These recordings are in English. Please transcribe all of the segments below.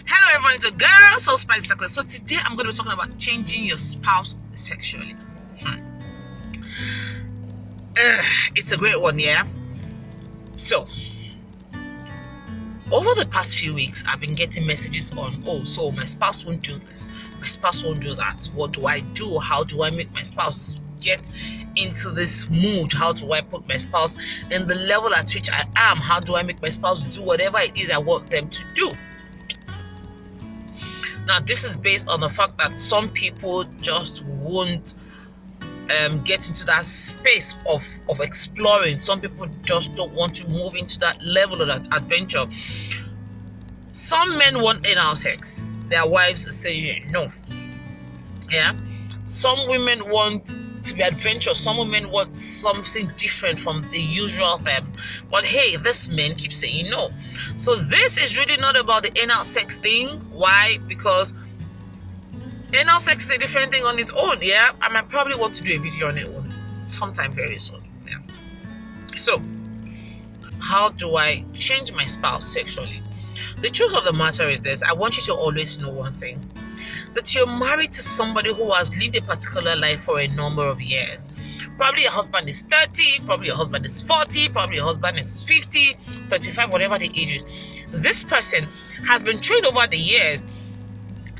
Hello everyone, it's a girl, so spicy success. So today I'm going to be talking about changing your spouse sexually. It's a great one, yeah? So, over the past few weeks, I've been getting messages on, oh, so my spouse won't do this, my spouse won't do that. What do I do? How do I make my spouse get into this mood? How do I put my spouse in the level at which I am? How do I make my spouse do whatever it is I want them to do? Now, this is based on the fact that some people just won't get into that space of exploring. Some people just don't want to move into that level of that adventure. Some men want anal sex. Their wives say no. Yeah. Some women want to be adventurous. Some women want something different from the usual them. But hey, this men keep saying no. So this is really not about the anal sex thing. Why? Because anal sex is a different thing on its own. Yeah, I might probably want to do a video on it sometime very soon. Yeah. So how do I change my spouse sexually? The truth of the matter is this: I want you to always know one thing, that you're married to somebody who has lived a particular life for a number of years. Probably your husband is 30, probably your husband is 40, probably your husband is 50, 35, whatever the age is. This person has been trained over the years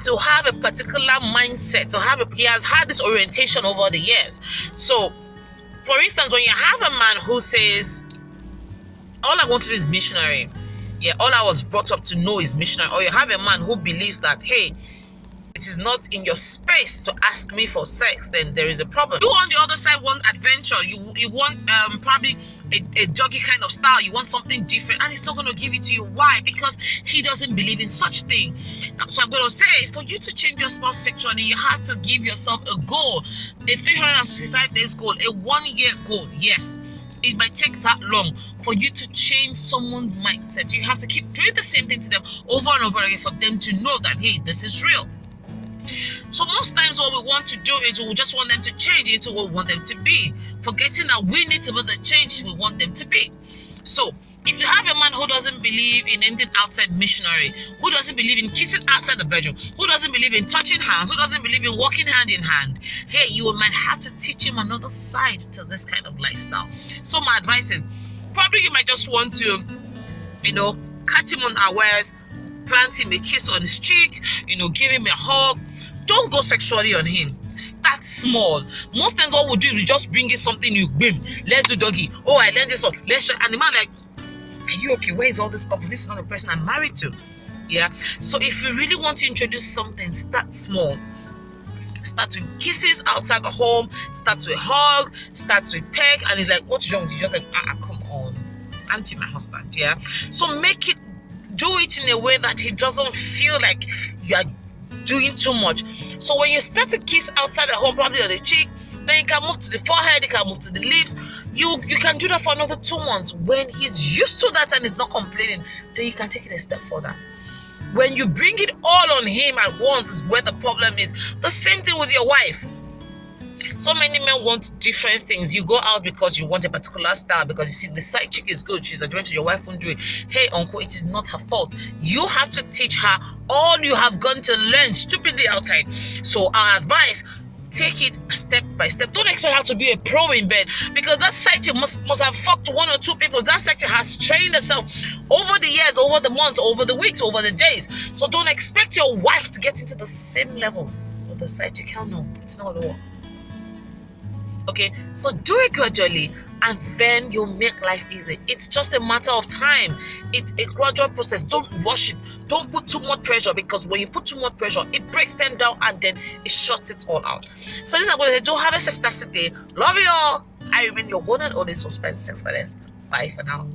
to have a particular mindset, he has had this orientation over the years. So, for instance, when you have a man who says, all I want to do is missionary, yeah, all I was brought up to know is missionary, or you have a man who believes that, hey, it is not in your space to ask me for sex, then there is a problem. You on the other side want adventure. You want probably a doggy kind of style. You want something different, and he's not going to give it to you. Why? Because he doesn't believe in such thing. So I'm going to say, for you to change your spouse sexually, you have to give yourself a goal, a 365 days goal, a 1 year goal. Yes, it might take that long for you to change someone's mindset. You have to keep doing the same thing to them over and over again for them to know that, hey, this is real. So most times what we want to do is we just want them to change into what we want them to be, forgetting that we need to be the change we want them to be. So if you have a man who doesn't believe in anything outside missionary, who doesn't believe in kissing outside the bedroom, who doesn't believe in touching hands, who doesn't believe in walking hand in hand, hey, you might have to teach him another side to this kind of lifestyle. So my advice is, probably you might just want to, catch him unawares, plant him a kiss on his cheek, give him a hug. Don't go sexually on him. Start small. Most times what we'll do is just bring in something new. Boom, let's do doggy. Oh, I learned this one. Let's show. And the man like, are you okay? Where is all this stuff? This is not the person I'm married to. Yeah. So if you really want to introduce something, start small. Start with kisses outside the home. Start with hug. Start with peg. And he's like, what's wrong? You just like, come on, auntie, my husband. Yeah. So do it in a way that he doesn't feel like you are doing too much. So when you start to kiss outside the home, probably on the cheek, then you can move to the forehead, you can move to the lips. You can do that for another 2 months. When he's used to that and he's not complaining, then you can take it a step further. When you bring it all on him at once is where the problem is. The same thing with your wife. So many men want different things. You go out because you want a particular style, because you see the side chick is good, she's adventurous, your wife won't do it. Hey, uncle, it is not her fault. You have to teach her all you have gone to learn stupidly outside. So our advice, take it step by step. Don't expect her to be a pro in bed, because that side chick must have fucked 1 or 2 people. That side chick has trained herself over the years, over the months, over the weeks, over the days. So don't expect your wife to get into the same level with the side chick. Hell no, it's not gonna work. Okay, so do it gradually, and then you'll make life easy. It's just a matter of time. It's a gradual process. Don't rush it. Don't put too much pressure, because when you put too much pressure, it breaks them down and then it shuts it all out. So this is what I say. Do have a fantastic day. Love you all. I remain your one and only Spicy Sex Goddess. Bye for now.